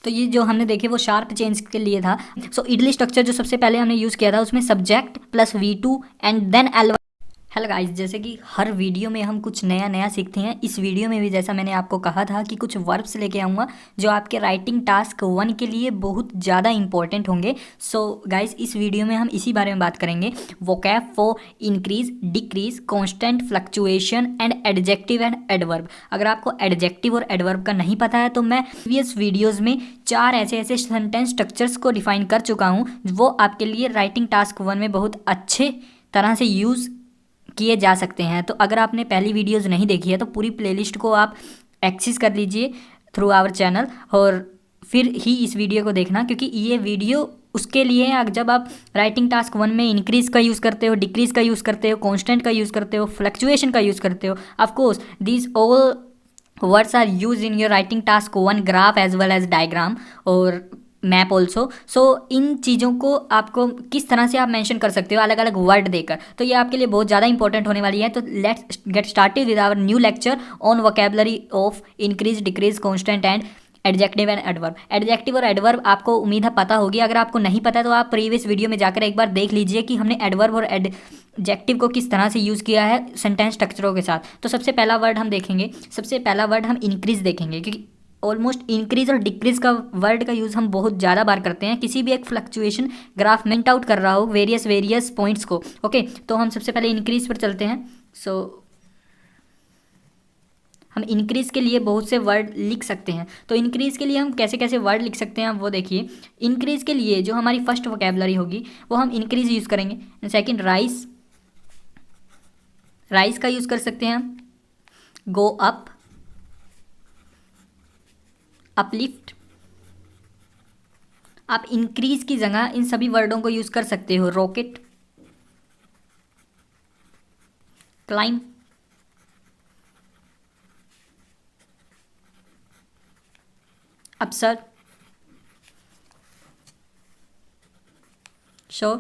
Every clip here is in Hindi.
तो ये जो हमने देखे वो शार्प चेंज के लिए था। सो इडली स्ट्रक्चर जो सबसे पहले हमने यूज़ किया था उसमें subject plus V2 and then L1। Hello guys, जैसे कि हर वीडियो में हम कुछ नया नया सीखते हैं, इस वीडियो में भी जैसा मैंने आपको कहा था कि कुछ वर्ब्स लेके आऊँगा जो आपके राइटिंग टास्क 1 के लिए बहुत ज़्यादा इंपॉर्टेंट होंगे। सो गाइस, इस वीडियो में हम इसी बारे में बात करेंगे। Vocab for increase, decrease, constant, fluctuation and adjective and adverb. अगर आपको एडजेक्टिव और एडवर्ब का नहीं पता है तो मैं प्रीवियस वीडियोज़ में 4 ऐसे सेंटेंस स्ट्रक्चर्स को डिफाइन कर चुका हूँ, वो आपके लिए राइटिंग टास्क 1 में बहुत अच्छे तरह से यूज़ किए जा सकते हैं। तो अगर आपने पहली वीडियोज़ नहीं देखी है तो पूरी प्लेलिस्ट को आप एक्सेस कर लीजिए थ्रू आवर चैनल और फिर ही इस वीडियो को देखना, क्योंकि ये वीडियो उसके लिए है जब आप राइटिंग टास्क 1 में इंक्रीज़ का यूज़ करते हो, डिक्रीज़ का यूज़ करते हो, कांस्टेंट का यूज़ करते हो, फ्लक्चुएशन का यूज़ करते हो। Of course these all words are use in your writing task 1 graph as well as diagram और मैप ऑल्सो। सो इन चीज़ों को आपको किस तरह से आप मेंशन कर सकते हो अलग अलग वर्ड देकर, तो ये आपके लिए बहुत ज़्यादा इंपॉर्टेंट होने वाली है। तो let's get started with our new lecture on vocabulary of increase, decrease, constant and adjective and adverb. Adjective और एडवर्ब आपको उम्मीद है पता होगी। अगर आपको नहीं पता है तो आप प्रीवियस वीडियो में जाकर एक बार देख लीजिए कि हमने एडवर्ब और एडजेक्टिव को किस तरह से यूज़ किया है सेंटेंस स्ट्रक्चरों के साथ। तो सबसे पहला वर्ड हम देखेंगे, सबसे पहला वर्ड हम इंक्रीज देखेंगे, क्योंकि ऑलमोस्ट इंक्रीज और डिक्रीज का वर्ड का यूज़ हम बहुत ज़्यादा बार करते हैं किसी भी एक फ्लक्चुएशन ग्राफ मिंट आउट कर रहा हो वेरियस पॉइंट्स को। ओके, तो हम सबसे पहले इंक्रीज पर चलते हैं। सो हम इंक्रीज के लिए बहुत से वर्ड लिख सकते हैं। तो इंक्रीज के लिए हम कैसे कैसे वर्ड लिख सकते हैं वो देखिए। इंक्रीज के लिए जो हमारी फर्स्ट वोकैबुलरी होगी वो हम इंक्रीज यूज़ करेंगे। सेकंड राइज, राइज का यूज़ कर सकते हैं हम। Go up, uplift. आप इंक्रीज की जगह इन सभी वर्डों को यूज़ कर सकते हो। Rocket, climb, अपसर, sure.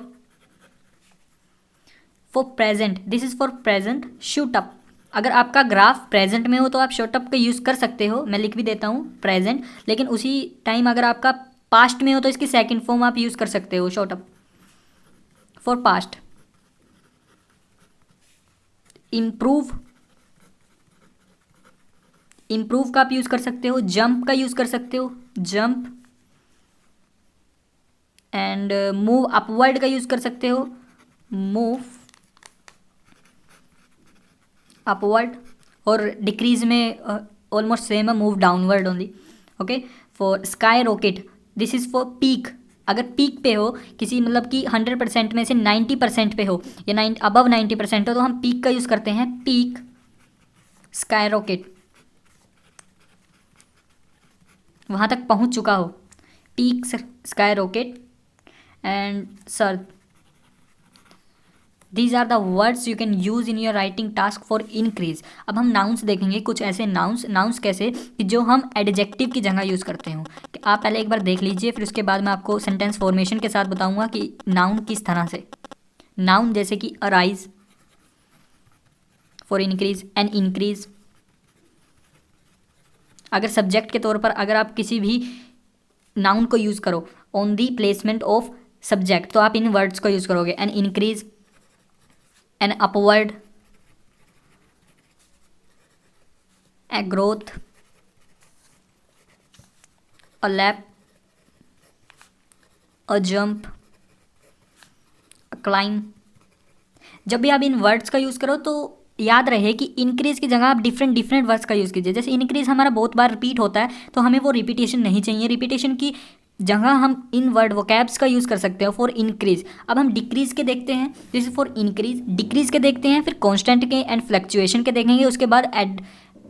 For present, this is for present, shoot up. अगर आपका ग्राफ प्रेजेंट में हो तो आप शॉट अप का यूज़ कर सकते हो, मैं लिख भी देता हूँ प्रेजेंट। लेकिन उसी टाइम अगर आपका पास्ट में हो तो इसकी सेकंड फॉर्म आप यूज़ कर सकते हो, shot up. For past, improve, improve का आप यूज़ कर सकते हो। जंप का यूज़ कर सकते हो, जंप। एंड मूव अपवर्ड का यूज़ कर सकते हो, मूव अपवर्ड। और डिक्रीज में ऑलमोस्ट सेम है, move downward only. Okay, for sky rocket, this is for peak. अगर पीक पे हो किसी, मतलब कि 100% में से 90% पे हो या अबव 90% हो तो हम पीक का यूज़ करते हैं, पीक, स्काई रॉकेट। वहाँ तक पहुँच चुका हो, peak, sky rocket and soar. These are the words you can use in your writing task for increase. अब हम नाउन्स देखेंगे, कुछ ऐसे नाउन्स कैसे कि जो हम एडजेक्टिव की जगह यूज़ करते हो। कि आप पहले एक बार देख लीजिए, फिर उसके बाद मैं आपको सेंटेंस फॉर्मेशन के साथ बताऊंगा कि नाउन किस तरह से। नाउन जैसे कि arise for increase, an increase. अगर सब्जेक्ट के तौर पर अगर आप किसी भी नाउन को यूज़ करो on the placement of subject तो आप इन वर्ड्स को यूज़ करोगे, an increase, an upward, a growth, a lap, a jump, a climb। जब भी आप इन वर्ड्स का यूज़ करो तो याद रहे कि इंक्रीज की जगह आप डिफरेंट वर्ड्स का यूज़ कीजिए। जैसे इंक्रीज हमारा बहुत बार रिपीट होता है तो हमें वो रिपीटेशन नहीं चाहिए, रिपीटेशन की जगह हम इन वर्ड वोकैब्स का यूज़ कर सकते हो फॉर इंक्रीज। अब हम डिक्रीज के देखते हैं, this is for increase. Decrease के देखते हैं, फिर कांस्टेंट के एंड फ्लक्चुएशन के देखेंगे, उसके बाद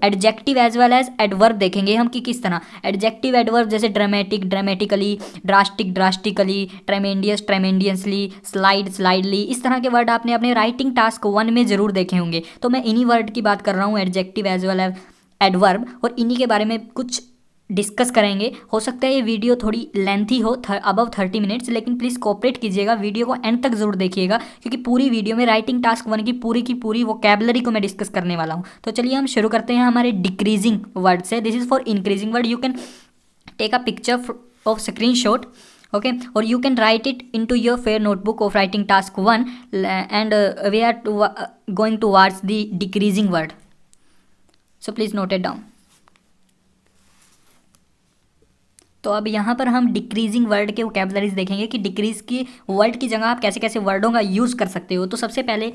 adjective as well as adverb देखेंगे हम कि किस तरह। एडजेक्टिव एडवर्ब जैसे dramatic, dramatically, drastic, drastically, tremendous, tremendously, slight, slightly. इस तरह के वर्ड आपने अपने राइटिंग टास्क 1 में ज़रूर देखे होंगे। तो मैं इन्हीं वर्ड की बात कर रहा हूँ, adjective as well as adverb, और इन्हीं के बारे में कुछ डिस्कस करेंगे। हो सकता है ये वीडियो थोड़ी लेंथी हो, अबव 30 मिनट्स, लेकिन प्लीज़ कोऑपरेट कीजिएगा, वीडियो को एंड तक जरूर देखिएगा, क्योंकि पूरी वीडियो में राइटिंग टास्क 1 की पूरी वोकैबुलरी को मैं डिस्कस करने वाला हूँ। तो चलिए हम शुरू करते हैं हमारे डिक्रीजिंग वर्ड से। This is for increasing word. You can take a picture of screenshot, okay, or you can write it into your fair notebook of writing task 1, and we are going towards the decreasing word, so please note it down. तो अब यहाँ पर हम डिक्रीजिंग वर्ड के वोकैबुलरीज देखेंगे कि डिक्रीज की वर्ड की जगह आप कैसे कैसे वर्डों का यूज़ कर सकते हो। तो सबसे पहले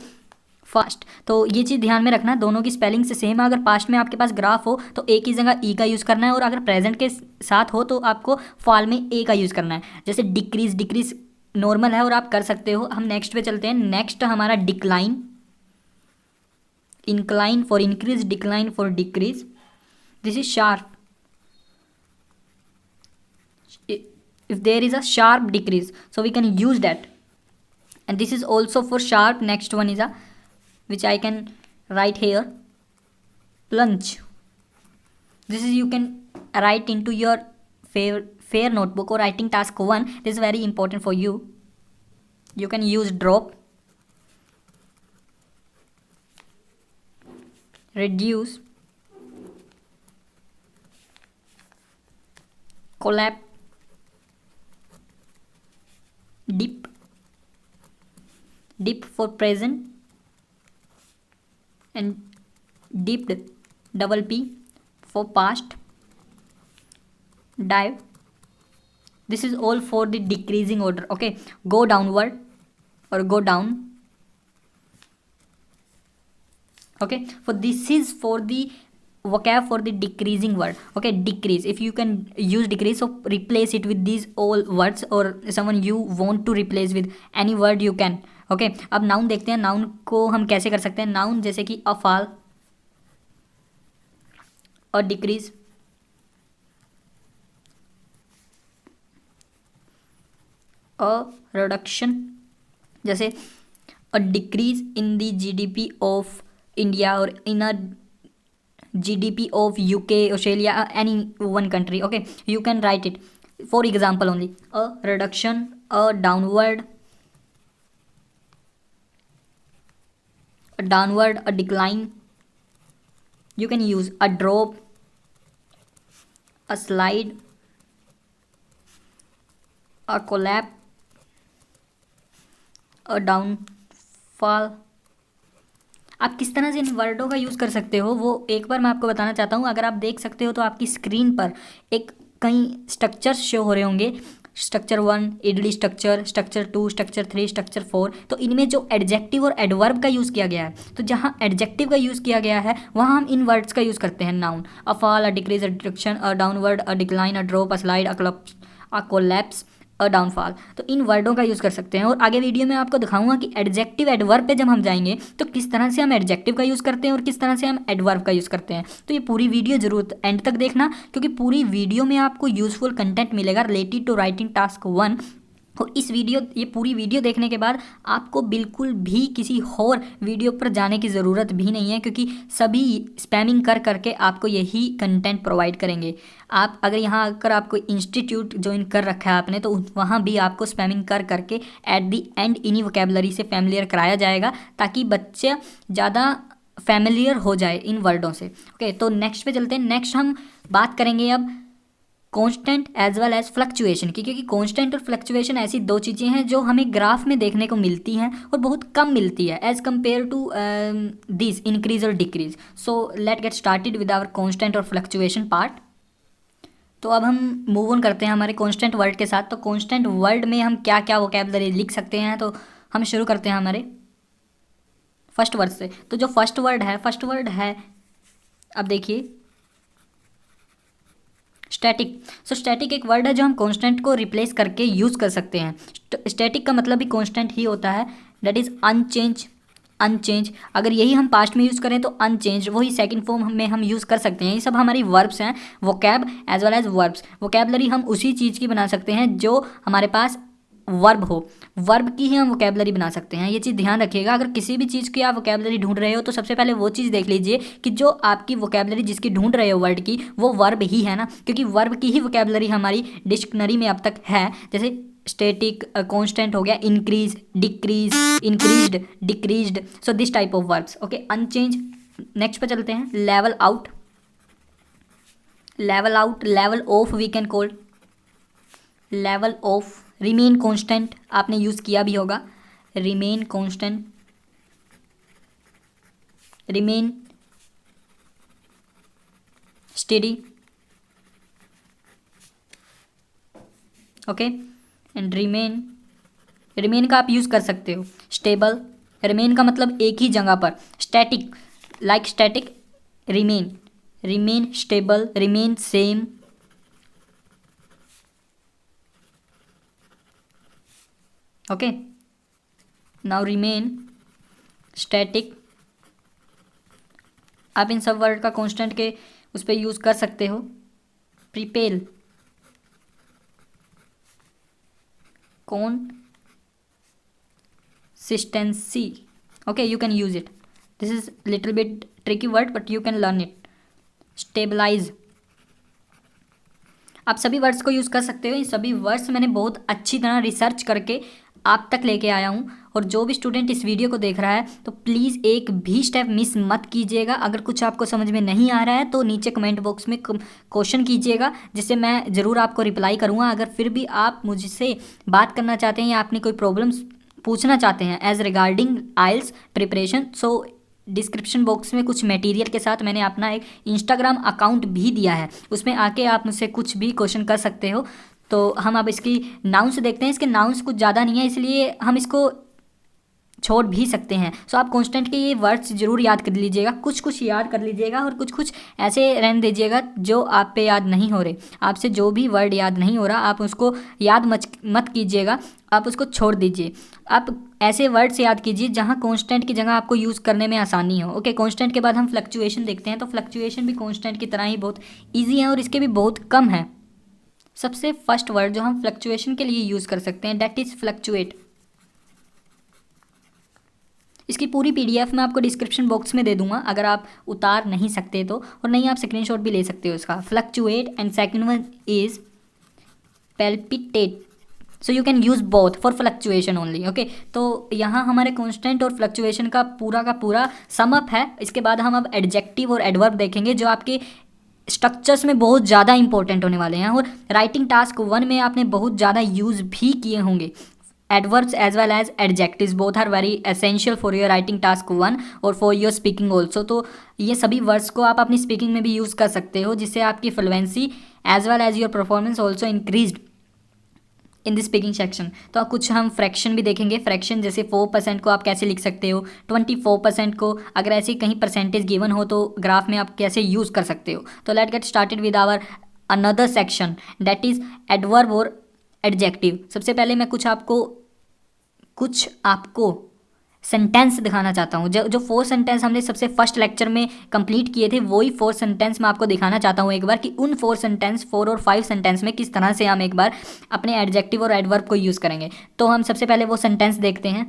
फास्ट, तो ये चीज़ ध्यान में रखना, दोनों की स्पेलिंग से सेम है। अगर पास्ट में आपके पास ग्राफ हो तो ए की जगह ई का यूज़ करना है, और अगर प्रेजेंट के साथ हो तो आपको फॉल में ए का यूज़ करना है। जैसे डिक्रीज, डिक्रीज नॉर्मल है और आप कर सकते हो। हम नेक्स्ट पे चलते हैं। नेक्स्ट हमारा decline, incline for increase, decline for decrease. This is sharp, if there is a sharp decrease, so we can use that, and this is also for sharp. Next one is a, which I can write here, plunge. This is you can write into your fair notebook or writing task 1. This is very important for you. You can use drop, reduce, collapse, dip, dip for present, and dipped, double P for past, dive. This is all for the decreasing order, okay. Go downward or go down, okay. For this is for the vocab for the decreasing word, okay. Decrease, if you can use decrease, so replace it with these all words, or someone you want to replace with any word you can, okay. अब नाउन देखते हैं, नाउन को हम कैसे कर सकते हैं। नाउन जैसे कि a fall, a decrease, a reduction, जैसे a decrease in the GDP of India और in a GDP of UK, Australia, any one country, okay. You can write it for example only. A reduction, a downward, a decline. You can use a drop, a slide, a collapse, a downfall. आप किस तरह से इन वर्डों का यूज़ कर सकते हो वो एक बार मैं आपको बताना चाहता हूँ। अगर आप देख सकते हो तो आपकी स्क्रीन पर एक कई स्ट्रक्चर्स शो हो रहे होंगे, structure 1 idli structure, structure 2, structure 3, structure 4। तो इनमें जो एडजेक्टिव और एडवर्ब का यूज़ किया गया है, तो जहाँ एडजेक्टिव का यूज़ किया गया है वहाँ हम इन वर्ड्स का यूज़ करते हैं। Noun, a fall, a decrease, a deduction, a downward, a decline, a drop, a slide, a collapse, a downfall. तो इन वर्डों का यूज़ कर सकते हैं। और आगे वीडियो में आपको दिखाऊंगा कि एडजेक्टिव एडवर्ब पे जब हम जाएंगे तो किस तरह से हम एडजेक्टिव का यूज़ करते हैं और किस तरह से हम एडवर्ब का यूज़ करते हैं। तो ये पूरी वीडियो जरूर एंड तक देखना, क्योंकि पूरी वीडियो में आपको यूज़फुल कंटेंट मिलेगा रिलेटेड टू राइटिंग टास्क 1। और ये पूरी वीडियो देखने के बाद आपको बिल्कुल भी किसी और वीडियो पर जाने की ज़रूरत भी नहीं है, क्योंकि सभी स्पैमिंग कर करके आपको यही कंटेंट प्रोवाइड करेंगे। आप अगर यहाँ आकर आपको इंस्टीट्यूट ज्वाइन कर रखा है आपने, तो वहाँ भी आपको स्पैमिंग कर करके एट दी एंड इन्हीं वोकैबुलरी से फैमिलियर कराया जाएगा, ताकि बच्चे ज़्यादा फैमिलियर हो जाए इन वर्डों से, ओके। तो नेक्स्ट पे चलते हैं। नेक्स्ट हम बात करेंगे अब constant as well as fluctuation की, क्योंकि कांस्टेंट और फ्लक्चुएशन ऐसी दो चीज़ें हैं जो हमें ग्राफ में देखने को मिलती हैं और बहुत कम मिलती है as compare to this increase और decrease. So let get started with our constant और फ्लक्चुएशन पार्ट। तो अब हम मूव ऑन करते हैं हमारे कांस्टेंट वर्ड के साथ। तो कांस्टेंट वर्ड में हम क्या क्या वोकैबुलरी लिख सकते हैं, तो हम शुरू करते हैं हमारे फर्स्ट वर्ड से। तो जो फर्स्ट वर्ड है अब देखिए स्टैटिक। सो स्टैटिक एक वर्ड है जो हम कांस्टेंट को रिप्लेस करके यूज़ कर सकते हैं। स्टैटिक का मतलब भी कांस्टेंट ही होता है, दैट इज़ अनचेंज। अगर यही हम पास्ट में यूज़ करें तो अनचेंज, वही सेकंड फॉर्म में हम यूज़ कर सकते हैं। ये सब हमारी वर्ब्स हैं, vocab as well as verbs. Vocabulary हम उसी चीज़ की बना सकते हैं जो हमारे पास वर्ब हो, वर्ब की ही हम वोकैबुलरी बना सकते हैं। ये चीज़ ध्यान रखिएगा। अगर किसी भी चीज़ की आप वोकैबुलरी ढूंढ रहे हो तो सबसे पहले वो चीज़ देख लीजिए कि जो आपकी वोकैबुलरी जिसकी ढूंढ रहे हो वर्ड की, वो वर्ब ही है ना, क्योंकि वर्ब की ही वोकैबुलरी हमारी डिक्शनरी में अब तक है। जैसे स्टैटिक, कांस्टेंट हो गया, increase, decrease, increased, decreased, so this type of verbs, okay. Unchange. Next पे चलते हैं, level out, level out, level off we can call, level off, remain constant आपने यूज़ किया भी होगा, remain constant, remain steady, okay, and remain, remain का आप यूज़ कर सकते हो स्टेबल, रिमेन का मतलब एक ही जगह पर, static, like static, remain, remain stable, remain same, okay, now remain static, आप इन सब वर्ड का कांस्टेंट के उस पर यूज़ कर सकते हो, प्रिपेल, consistency, okay, you can use it, this is little bit tricky word but you can learn it, stabilize, आप सभी वर्ड्स को यूज़ कर सकते हो। इन सभी वर्ड्स मैंने बहुत अच्छी तरह रिसर्च करके आप तक लेके आया हूँ, और जो भी स्टूडेंट इस वीडियो को देख रहा है तो प्लीज़ एक भी स्टेप मिस मत कीजिएगा। अगर कुछ आपको समझ में नहीं आ रहा है तो नीचे कमेंट बॉक्स में क्वेश्चन कीजिएगा, जिससे मैं ज़रूर आपको रिप्लाई करूँगा। अगर फिर भी आप मुझसे बात करना चाहते हैं या आपने कोई प्रॉब्लम्स पूछना चाहते हैं एज रिगार्डिंग आइल्स प्रिपरेशन, सो डिस्क्रिप्शन बॉक्स में कुछ मटेरियल के साथ मैंने अपना एक इंस्टाग्राम अकाउंट भी दिया है, उसमें आके आप मुझसे कुछ भी क्वेश्चन कर सकते हो। तो हम अब इसकी नाउंस देखते हैं। इसके नाउंस कुछ ज़्यादा नहीं है, इसलिए हम इसको छोड़ भी सकते हैं। सो आप कांस्टेंट के ये वर्ड्स जरूर याद कर लीजिएगा, कुछ कुछ याद कर लीजिएगा और कुछ कुछ ऐसे रहने दीजिएगा जो आप पे याद नहीं हो रहे। आपसे जो भी वर्ड याद नहीं हो रहा आप उसको याद मत कीजिएगा, आप उसको छोड़ दीजिए। आप ऐसे वर्ड से याद कीजिए जहाँ कांस्टेंट की जगह आपको यूज़ करने में आसानी हो। ओके, कांस्टेंट के बाद हम फ्लक्चुएशन देखते हैं। तो फ्लक्चुएशन भी कांस्टेंट की तरह ही बहुत ईजी है और इसके भी बहुत कम है। सबसे फर्स्ट वर्ड जो हम फ्लक्चुएशन के लिए यूज़ कर सकते हैं दैट इज़ फ्लक्चुएट। इसकी पूरी पीडीएफ मैं आपको डिस्क्रिप्शन बॉक्स में दे दूंगा अगर आप उतार नहीं सकते तो, और नहीं आप स्क्रीनशॉट भी ले सकते हो इसका। Fluctuate and second one is palpitate, so you can use both for fluctuation only. Okay, तो यहाँ हमारे कांस्टेंट और फ्लक्चुएशन का पूरा सम अप है। इसके बाद हम अब एडजेक्टिव और एडवर्ब देखेंगे जो आपके स्ट्रक्चर्स में बहुत ज़्यादा इंपॉर्टेंट होने वाले हैं और राइटिंग टास्क 1 में आपने बहुत ज़्यादा यूज़ भी किए होंगे। Adverbs as well as adjectives both are very essential for your writing task 1 और for your speaking also। तो ये सभी वर्ड्स को आप अपनी स्पीकिंग में भी यूज़ कर सकते हो, जिससे आपकी fluency as well as your performance also increased in the speaking section. तो कुछ हम फ्रैक्शन भी देखेंगे। फ्रैक्शन जैसे 4% को आप कैसे लिख सकते हो, 24% को अगर ऐसे कहीं परसेंटेज गिवन हो तो ग्राफ में आप कैसे यूज़ कर सकते हो। तो let get started with our another section that is adverb और एडजेक्टिव। सबसे पहले मैं कुछ आपको सेंटेंस दिखाना चाहता हूँ। जो 4 सेंटेंस हमने सबसे फर्स्ट लेक्चर में कंप्लीट किए थे वही 4 सेंटेंस मैं आपको दिखाना चाहता हूँ एक बार, कि उन 4 और 5 सेंटेंस में किस तरह से हम एक बार अपने एडजेक्टिव और एडवर्ब को यूज़ करेंगे। तो हम सबसे पहले वो सेंटेंस देखते हैं।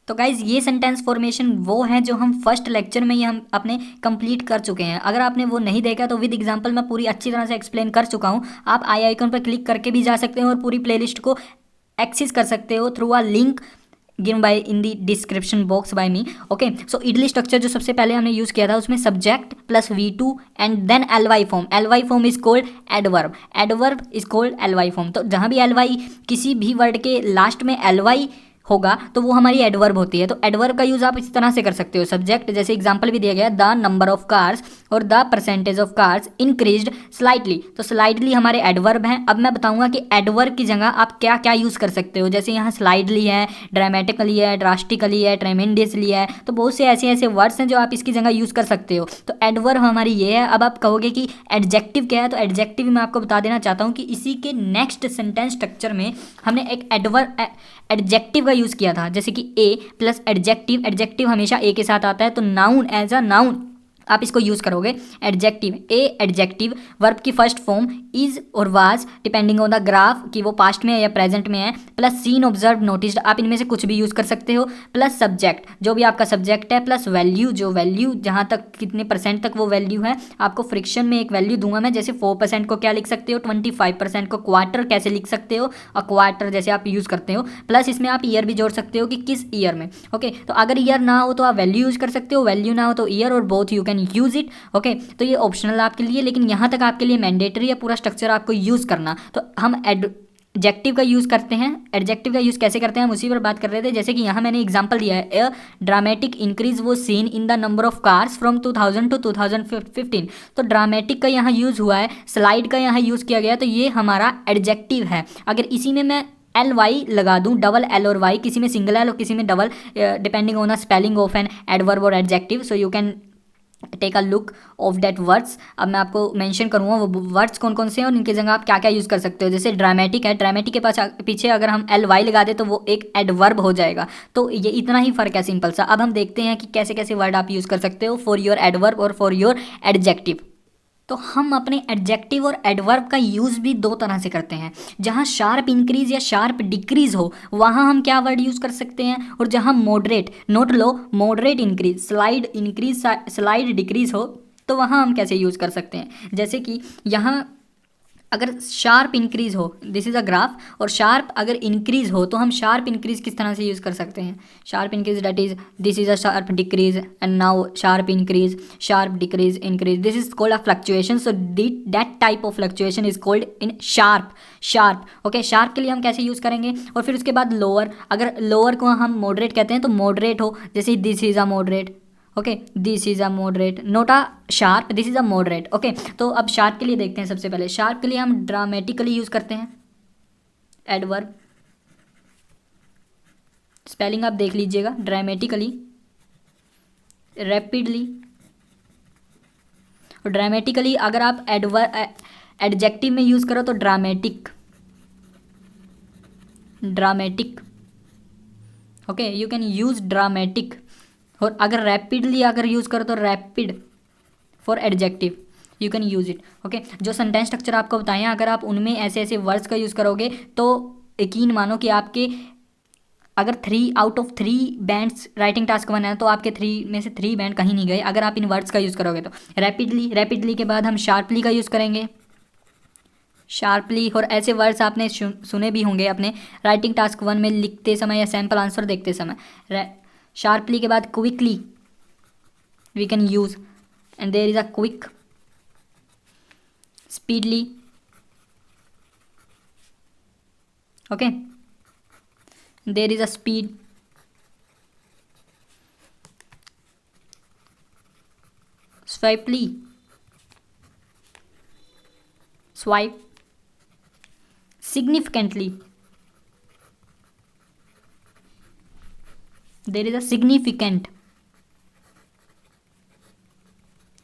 तो गाइज़ ये सेंटेंस फॉर्मेशन वो है जो हम फर्स्ट लेक्चर में ही हम अपने कंप्लीट कर चुके हैं। अगर आपने वो नहीं देखा तो विद एग्जांपल मैं पूरी अच्छी तरह से एक्सप्लेन कर चुका हूँ। आप आई आइकन पर क्लिक करके भी जा सकते हो और पूरी प्लेलिस्ट को एक्सेस कर सकते हो through a link given by in the description box by me. Okay, so ideally structure जो सबसे पहले हमने यूज़ किया था उसमें subject plus V2 and then LY form. LY form is called adverb, adverb is called LY form. तो जहाँ भी LY किसी भी वर्ड के लास्ट में LY होगा तो वो हमारी एडवर्ब होती है। तो एडवर्ब का यूज़ आप इस तरह से कर सकते हो। सब्जेक्ट जैसे एग्जांपल भी दिया गया, द नंबर ऑफ कार्स और the percentage of cars increased slightly. तो स्लाइटली हमारे एडवर्ब हैं। अब मैं बताऊंगा कि एडवर्ब की जगह आप क्या क्या यूज़ कर सकते हो। जैसे यहाँ स्लाइडली है, ड्रामेटिकली है, ड्रास्टिकली है, ट्रेमेंडियसली है। तो बहुत से ऐसे वर्ड्स हैं जो आप इसकी जगह यूज़ कर सकते हो। तो एडवर्ब हमारी ये है। अब आप कहोगे कि एडजेक्टिव क्या है, तो एडजेक्टिव मैं आपको बता देना चाहता हूँ कि इसी के नेक्स्ट सेंटेंस स्ट्रक्चर में हमने एक एडजेक्टिव का यूज़ किया था। जैसे कि ए प्लस एडजेक्टिव, एडजेक्टिव हमेशा ए के साथ आता है, तो नाउन एज अ नाउन आप इसको यूज़ करोगे एडजेक्टिव। ए एडजेक्टिव, वर्ब की फर्स्ट फॉर्म इज और was depending on the graph कि वो पास्ट में है या प्रेजेंट में है, प्लस सीन ऑब्जर्व नोटिस्ड, आप इनमें से कुछ भी यूज़ कर सकते हो, प्लस सब्जेक्ट जो भी आपका सब्जेक्ट है, प्लस वैल्यू जो वैल्यू जहाँ तक कितने % तक वो वैल्यू है। आपको फ्रिक्शन में एक वैल्यू दूंगा मैं, जैसे 4% को क्या लिख सकते हो, 25% को क्वार्टर कैसे लिख सकते हो, और क्वार्टर जैसे आप यूज़ करते हो। प्लस इसमें आप ईयर भी जोड़ सकते हो कि किस ईयर में। ओके, तो अगर ईयर ना हो तो आप वैल्यू यूज़ कर सकते हो, वैल्यू ना हो तो ईयर, और both you can can use it. Okay, तो ये ऑप्शनल आपके लिए, लेकिन यहाँ तक आपके लिए मैंडेटरी है पूरा स्ट्रक्चर आपको यूज़ करना। तो हम एडजेक्टिव का यूज़ करते हैं। एडजेक्टिव का यूज़ कैसे करते हैं हम उसी पर बात कर रहे थे। जैसे कि यहाँ मैंने एग्जांपल दिया है, ए ड्रामेटिक इंक्रीज वो seen in the number of cars from 2000 to 2015। तो ड्रामेटिक का यहाँ यूज़ हुआ है, स्लाइड का यहाँ यूज़ किया गया, तो ये हमारा एडजेक्टिव है। अगर इसी में मैं एल वाई लगा दूं, डबल एल और वाई, किसी में सिंगल एल और किसी में double, depending on the spelling of an adverb और adjective, so you can take a look of that words. अब मैं आपको मेंशन करूँगा वो वर्ड्स कौन कौन से हैं और इनकी जगह आप क्या क्या यूज़ कर सकते हो। जैसे ड्रामेटिक है, ड्रामेटिक के पास पीछे अगर हम एल वाई लगा दें तो वो एक एडवर्ब हो जाएगा। तो ये इतना ही फ़र्क है, सिंपल सा। अब हम देखते हैं कि कैसे कैसे वर्ड आप यूज़ कर सकते हो फॉर योर एडवर्ब और फॉर योर एडजेक्टिव। तो हम अपने एडजेक्टिव और एडवर्ब का यूज़ भी दो तरह से करते हैं। जहाँ शार्प इंक्रीज या शार्प डिक्रीज हो वहाँ हम क्या वर्ड यूज़ कर सकते हैं, और जहाँ मॉडरेट, नोट लो, moderate increase, slight increase, slight decrease हो तो वहाँ हम कैसे यूज़ कर सकते हैं। जैसे कि यहाँ अगर शार्प इंक्रीज हो, दिस इज़ अ ग्राफ, और शार्प अगर इंक्रीज हो तो हम शार्प इंक्रीज किस तरह से यूज़ कर सकते हैं। Sharp increase that is this is a sharp decrease and now sharp increase, sharp decrease, increase, this is called a fluctuation. So that type of fluctuation is called in sharp. Sharp, okay, sharp के लिए हम कैसे यूज़ करेंगे। और फिर उसके बाद लोअर, अगर लोअर को हम मॉडरेट कहते हैं तो मॉडरेट हो, जैसे this is a moderate, okay, this is a moderate, note a sharp, this is a moderate. Okay, तो अब शार्प के लिए देखते हैं। सबसे पहले शार्प के लिए हम ड्रामेटिकली यूज़ करते हैं एडवर्ब, स्पेलिंग आप देख लीजिएगा, ड्रामेटिकली, रैपिडली। और ड्रामेटिकली अगर आप एडजेक्टिव में यूज़ करो तो dramatic, dramatic, okay, you can use dramatic. और अगर रैपिडली अगर यूज़ करो तो rapid for adjective, you can use it. Okay, जो सेंटेंस स्ट्रक्चर आपको बताएं अगर आप उनमें ऐसे ऐसे वर्ड्स का यूज़ करोगे तो यकीन मानो कि आपके अगर 3 out of 3 bands writing task 1 है तो आपके 3 में से 3 बैंड कहीं नहीं गए अगर आप इन वर्ड्स का यूज़ करोगे तो। रैपिडली, रैपिडली के बाद हम शार्पली का यूज़ करेंगे, शार्पली। और ऐसे वर्ड्स आपने सुने भी होंगे अपने राइटिंग टास्क 1 में लिखते समय या सैम्पल आंसर देखते समय। शार्पली के बाद quickly we can use, and there is a quick, speedily, okay, there is a speed, swiftly, swift, significantly, there is a significant,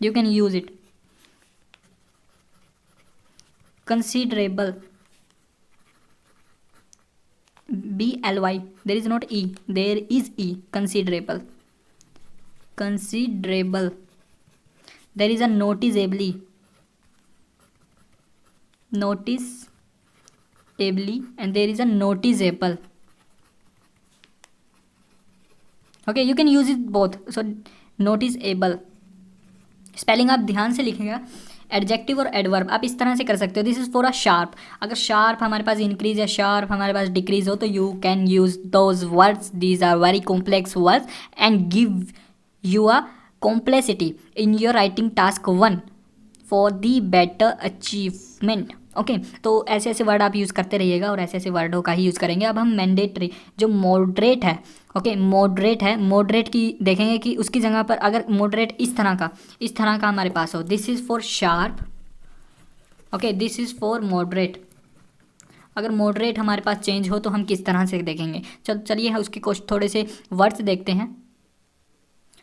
you can use it, considerable, BLY, there is not E, there is E, considerable, considerable, there is a noticeably, noticeably, and there is a noticeable. Okay, you can use it both. So noticeable, spelling आप ध्यान से लिखिएगा। एडजेक्टिव और एडवर्ब आप इस तरह से कर सकते हो। This is for a sharp, अगर शार्प हमारे पास इंक्रीज या शार्प हमारे पास डिक्रीज हो तो you can use those words, these are very complex words and give you a complexity in your writing task 1 for the better achievement. Okay, तो ऐसे ऐसे वर्ड आप यूज़ करते रहिएगा और ऐसे ऐसे वर्डों का ही यूज़ करेंगे। अब हम मैंडेटरी, जो मॉडरेट है, ओके, मॉडरेट है, मॉडरेट की देखेंगे कि उसकी जगह पर अगर मॉडरेट इस तरह का हमारे पास हो, this is for sharp, okay, this is for moderate. अगर मॉडरेट हमारे पास चेंज हो तो हम किस तरह से देखेंगे। चलिए उसके कुछ थोड़े से वर्ड्स देखते हैं।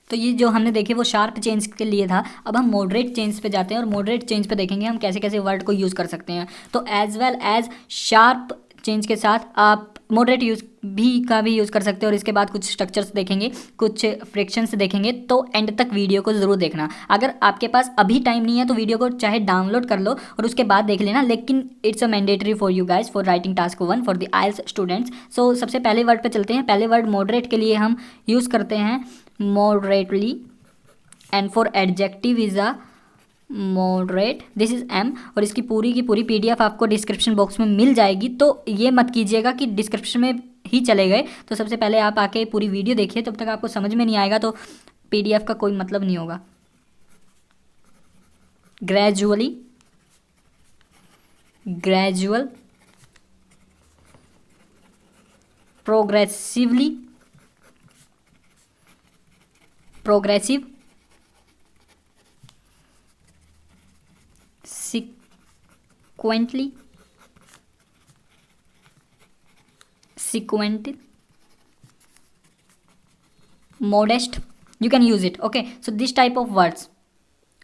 तो ये जो हमने देखे वो शार्प चेंज के लिए था। अब हम मॉडरेट चेंज पे जाते हैं और मॉडरेट चेंज पे देखेंगे हम कैसे कैसे वर्ड को यूज़ कर सकते हैं। तो as well as sharp change के साथ आप मॉडरेट यूज़ भी यूज़ कर सकते हो। और इसके बाद कुछ स्ट्रक्चर्स देखेंगे, कुछ फ्रिक्शंस देखेंगे। तो एंड तक वीडियो को ज़रूर देखना। अगर आपके पास अभी टाइम नहीं है तो वीडियो को चाहे डाउनलोड कर लो और उसके बाद देख लेना, लेकिन it's a mandatory for you guys for writing task 1 for the IELTS students. So सबसे पहले वर्ड पे चलते हैं। पहले वर्ड मॉडरेट के लिए हम यूज़ करते हैं moderately, and for adjective is a moderate, this is M। और इसकी पूरी की पूरी PDF आपको डिस्क्रिप्शन बॉक्स में मिल जाएगी। तो ये मत कीजिएगा कि डिस्क्रिप्शन में ही चले गए, तो सबसे पहले आप आके पूरी वीडियो देखिए, तब तक आपको समझ में नहीं आएगा तो PDF का कोई मतलब नहीं होगा। Gradually, gradual, progressively, progressive, sequentially, sequential, modest, you can use it. Okay, so this type of words.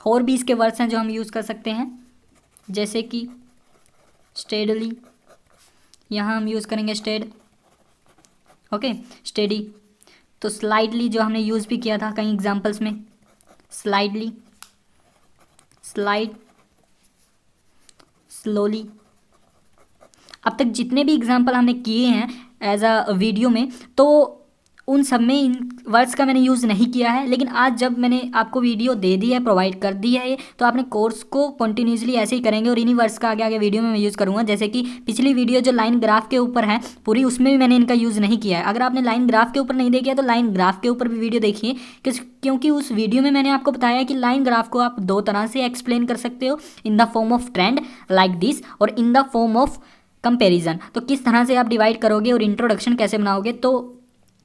और भी इसके वर्ड्स हैं जो हम यूज़ कर सकते हैं, जैसे कि स्टेडली, यहाँ हम यूज़ करेंगे स्टेड, ओके, स्टेडी। तो स्लाइडली जो हमने यूज़ भी किया था कई एग्जांपल्स में, स्लाइडली, स्लाइड, स्लोली। अब तक जितने भी एग्जांपल हमने किए हैं एज अ वीडियो में, तो उन सब में इन वर्ड्स का मैंने यूज़ नहीं किया है, लेकिन आज जब मैंने आपको वीडियो दे दी है, प्रोवाइड कर दी है, तो आपने कोर्स को कंटिन्यूसली ऐसे ही करेंगे और इन्हीं वर्ड्स का आगे आगे वीडियो में मैं यूज़ करूँगा। जैसे कि पिछली वीडियो जो लाइन ग्राफ के ऊपर है पूरी, उसमें भी मैंने इनका यूज़ नहीं किया है। अगर आपने लाइन ग्राफ के ऊपर नहीं देखी है तो लाइन ग्राफ के ऊपर भी वीडियो देखिए, क्योंकि उस वीडियो में मैंने आपको बताया कि लाइन ग्राफ को आप दो तरह से एक्सप्लेन कर सकते हो, in the form of trend like this, और in the form of comparison. तो किस तरह से आप डिवाइड करोगे और इंट्रोडक्शन कैसे बनाओगे। तो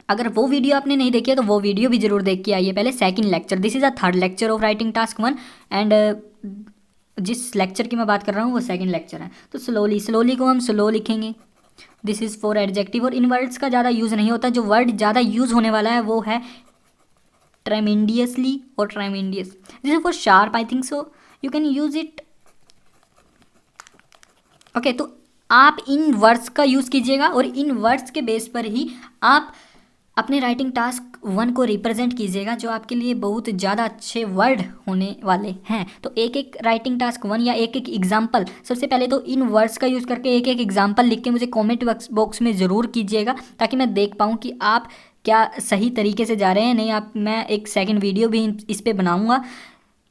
अगर वो वीडियो आपने नहीं देखी है तो वो वीडियो भी जरूर देख के आइए पहले। Second lecture, this is a third lecture of writing task 1, and जिस लेक्चर की मैं बात कर रहा हूँ वो सेकंड लेक्चर है। तो स्लोली, स्लोली को हम स्लो लिखेंगे। दिस इज़ फॉर एडजेक्टिव, और इन वर्ड्स का ज़्यादा यूज़ नहीं होता। जो वर्ड ज़्यादा यूज़ होने वाला है वो है ट्रेमेंडियसली और tremendous. This is for sharp, I think so you can use it. Okay, तो आप इन वर्ड्स का यूज़ कीजिएगा और इन वर्ड्स के बेस पर ही आप अपने राइटिंग टास्क 1 को रिप्रेजेंट कीजिएगा, जो आपके लिए बहुत ज़्यादा अच्छे वर्ड होने वाले हैं। तो एक एक राइटिंग टास्क 1 या एक एक एग्जाम्पल, सबसे पहले तो इन वर्ड्स का यूज़ करके एक एक एग्जाम्पल लिख के मुझे कमेंट बॉक्स में ज़रूर कीजिएगा, ताकि मैं देख पाऊँ कि आप क्या सही तरीके से जा रहे हैं। नहीं आप, मैं एक सेकंड वीडियो भी इस पर बनाऊँगा।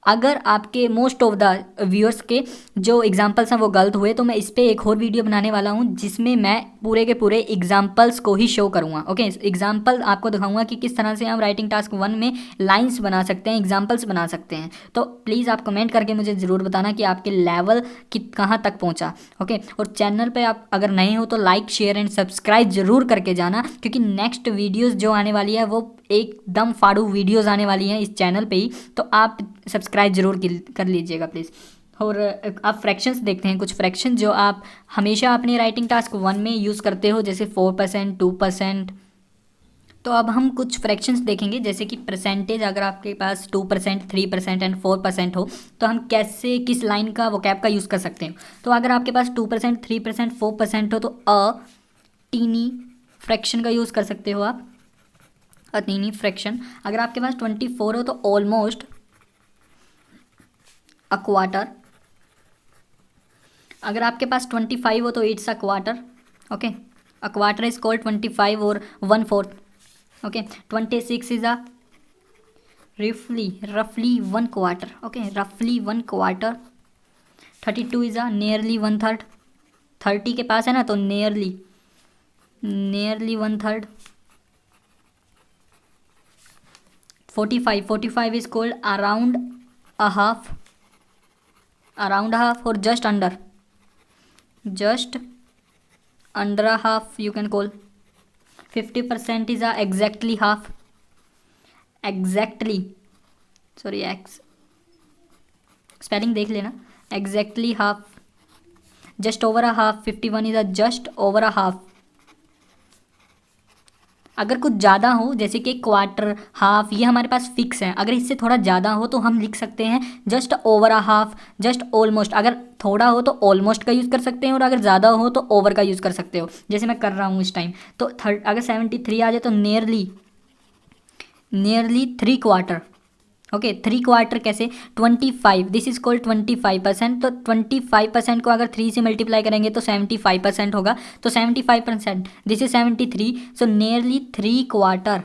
अगर आपके मोस्ट ऑफ द व्यूअर्स के जो एग्जांपल्स हैं वो गलत हुए, तो मैं इस पर एक और वीडियो बनाने वाला हूँ जिसमें मैं पूरे के पूरे एग्जांपल्स को ही शो करूँगा। ओके, एग्जांपल आपको दिखाऊंगा कि किस तरह से हम राइटिंग टास्क 1 में लाइंस बना सकते हैं, एग्जांपल्स बना सकते हैं। तो प्लीज़ आप कमेंट करके मुझे ज़रूर बताना कि आपके लेवल कहाँ तक पहुँचा। ओके, और चैनल पर आप अगर नए हो तो लाइक, शेयर एंड सब्सक्राइब ज़रूर करके जाना, क्योंकि नेक्स्ट वीडियोज़ जो आने वाली है वो एकदम फाड़ू वीडियोज़ आने वाली हैं इस चैनल पे ही। तो आप सब्सक्राइब जरूर कर लीजिएगा प्लीज़। और आप फ्रैक्शंस देखते हैं, कुछ फ्रैक्शन जो आप हमेशा अपने राइटिंग टास्क 1 में यूज़ करते हो, जैसे 4%, 2%। तो अब हम कुछ फ्रैक्शंस देखेंगे, जैसे कि परसेंटेज। अगर आपके पास 2%, 3% एंड 4% हो, तो हम कैसे, किस लाइन का वोकैब का यूज़ कर सकते हैं। तो अगर आपके पास 2%, 3%, 4% हो, तो टीनी फ्रैक्शन का यूज़ कर सकते हो आप, अतीनी फ्रैक्शन। अगर आपके पास 24 हो तो ऑलमोस्ट, अ क्वार्टर। अगर आपके पास 25 हो तो it's a quarter. Okay, a quarter is called 25 और 1/4। ओके, 26 इज अ रफली 1 क्वार्टर। ओके, रफली 1 क्वार्टर। 32 is a nearly 1/3। 30 के पास है ना, तो nearly 1/3। 45 is called around a half, or just under a half you can call. 50% is a exactly half, spelling देख लेना, exactly half, just over a half. 51 is a just over a half. अगर कुछ ज़्यादा हो, जैसे कि क्वार्टर, हाफ, ये हमारे पास फिक्स है। अगर इससे थोड़ा ज़्यादा हो तो हम लिख सकते हैं just over a half, just almost. अगर थोड़ा हो तो ऑलमोस्ट का यूज़ कर सकते हैं, और अगर ज़्यादा हो तो ओवर का यूज़ कर सकते हो, जैसे मैं कर रहा हूँ इस टाइम। तो अगर 73 आ जाए तो नियरली 3 क्वार्टर। ओके, 3 क्वार्टर कैसे, 25, दिस इज कॉल्ड 25%। तो 25% को अगर 3 से मल्टीप्लाई करेंगे तो 75% होगा। तो 75%, this is 73, so nearly 3 quarter.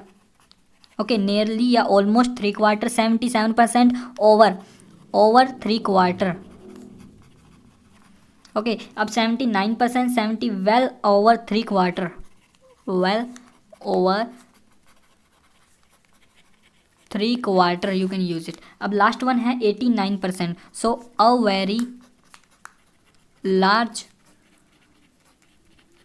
Okay, nearly या almost 3 quarter, 77% over 3 quarter. Okay, अब 79%, 70 well over 3 quarter, well over 3/4 you can use it. अब लास्ट वन है 89%, so a very large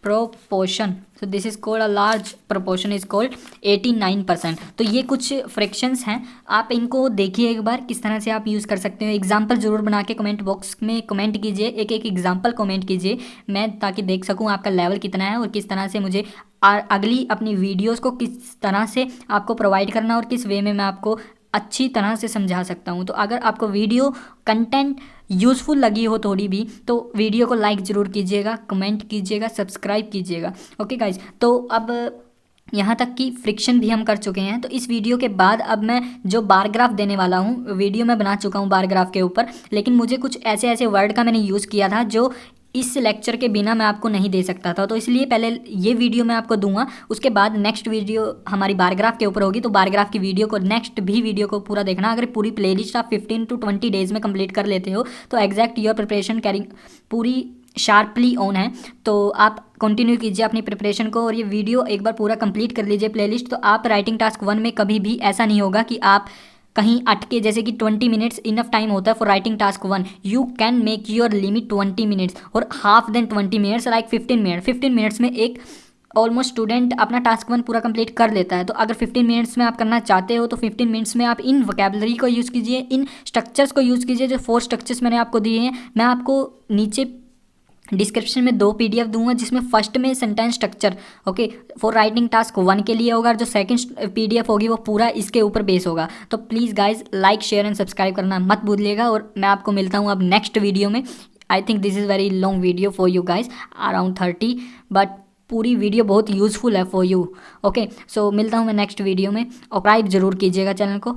proportion, so this is called a large proportion is called 89%। तो ये कुछ फ्रैक्शंस हैं, आप इनको देखिए एक बार किस तरह से आप यूज़ कर सकते हो। एग्जाम्पल ज़रूर बना के कमेंट बॉक्स में कमेंट कीजिए, एक एक एग्जाम्पल कमेंट कीजिए, मैं ताकि देख सकूँ आपका लेवल कितना है और किस तरह से मुझे अगली अपनी वीडियोज़ को किस तरह से आपको प्रोवाइड करना और किस वे में मैं आपको अच्छी तरह से समझा सकता हूँ। तो अगर आपको वीडियो कंटेंट यूज़फुल लगी हो थोड़ी भी, तो वीडियो को लाइक ज़रूर कीजिएगा, कमेंट कीजिएगा, सब्सक्राइब कीजिएगा। ओके गाइज, तो अब यहाँ तक कि फ्रिक्शन भी हम कर चुके हैं। तो इस वीडियो के बाद अब मैं जो बार ग्राफ देने वाला हूँ, वीडियो में बना चुका हूँ बार ग्राफ के ऊपर, लेकिन मुझे कुछ ऐसे ऐसे वर्ड का मैंने यूज़ किया था जो इस लेक्चर के बिना मैं आपको नहीं दे सकता था। तो इसलिए पहले ये वीडियो मैं आपको दूंगा, उसके बाद नेक्स्ट वीडियो हमारी बार ग्राफ के ऊपर होगी। तो बार ग्राफ की वीडियो को, नेक्स्ट भी वीडियो को पूरा देखना। अगर पूरी प्लेलिस्ट आप 15 to 20 डेज़ में कंप्लीट कर लेते हो तो एग्जैक्ट योर प्रिपरेशन कैरिंग पूरी शार्पली ऑन है। तो आप कंटिन्यू कीजिए अपनी प्रिपरेशन को और ये वीडियो एक बार पूरा कंप्लीट कर लीजिए प्लेलिस्ट। तो आप राइटिंग टास्क 1 में कभी भी ऐसा नहीं होगा कि आप कहीं अटके, जैसे कि 20 मिनट्स इनफ टाइम होता है for writing task 1, you can make your limit 20 minutes और half than 20 minutes like 15 minute. 15 minutes में एक ऑलमोस्ट स्टूडेंट अपना टास्क 1 पूरा कंप्लीट कर लेता है। तो अगर 15 मिनट्स में आप करना चाहते हो तो 15 मिनट्स में आप इन वोकैबुलरी को यूज़ कीजिए, इन स्ट्रक्चर्स को यूज़ कीजिए, जो 4 स्ट्रक्चर्स मैंने आपको दिए हैं। मैं आपको नीचे डिस्क्रिप्शन में 2 PDF दूंगा, जिसमें फर्स्ट में sentence structure okay for writing task 1 के लिए होगा, और जो सेकंड PDF होगी वो पूरा इसके ऊपर बेस होगा। तो please guys like share and subscribe करना मत भूलिएगा, और मैं आपको मिलता हूँ अब नेक्स्ट वीडियो में। I think this is very long video for you guys, around 30, but पूरी वीडियो बहुत यूज़फुल है फॉर यू। ओके, सो मिलता हूँ मैं नेक्स्ट वीडियो में, और सब्सक्राइब जरूर कीजिएगा चैनल को।